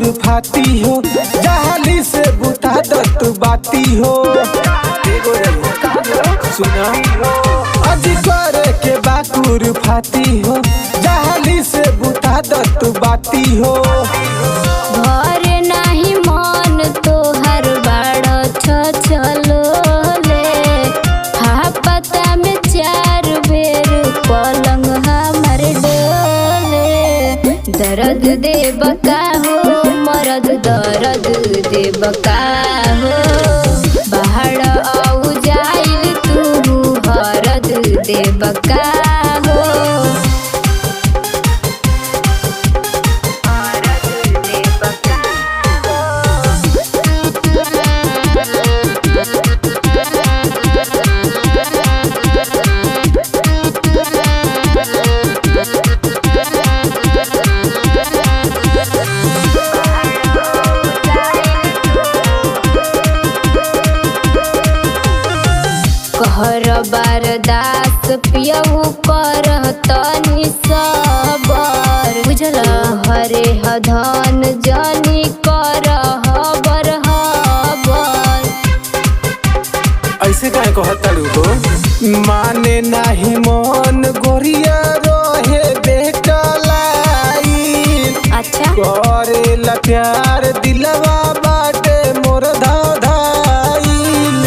फाती हो, जहाली से बुता दत बाती हो। सुना अज करे के बाकुर फाती हो, जहाली से बुता दत बाती हो। घर नाही मन तोहर बाड़ छलो ले, पता में 4 बेर पलंग हमार डोले। दर्द दे बका हो मरद दर्द दे बका हो, बाहर आउ जाइल तू हरद दे बका हो। कहर बारदास पियऊ कर तनी सबर, बुझल हरे हधन जनी कर हबर हबर। ऐसे काहे कहताड़ू हो, माने नाही मन गोरिया रहे बेकलाई। अच्छा करेला प्यार दिलवा बाटे मोर धाइल।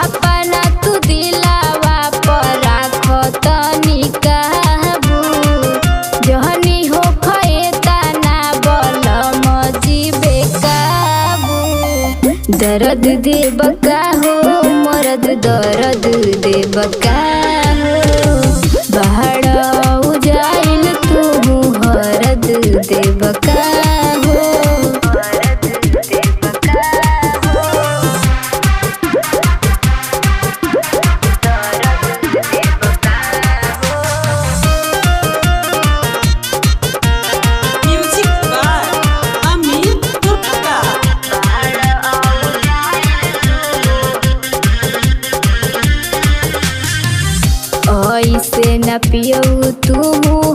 अपना तू दिलावा पर राख तनी काबू, जहनी हो खएता ना बलम जीबे काबू। दर्द दे बका हो मरद दर्द दे बका हो, बाहर जाइल तू हरद दे बका हो। ऐसे न पियऊ तू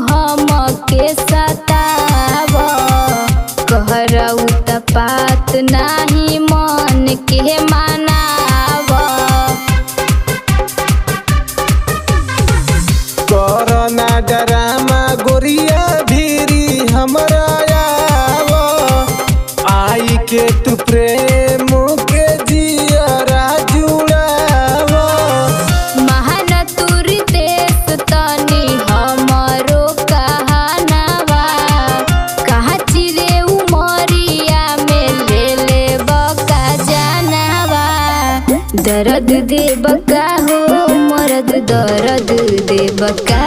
हम के सताव, कहरऊ त पात नाही मन के मनाव। करना डरामा गोरिया भीरी हमरा आव, आई के तू प्रेम के जियरा जुड़ाव। महान तुर देश तनी हमरो कहनावा, कहाँ चिरे उमरिया में ले बका जानवा। दर्द दे बका हो मरद दर्द दे बका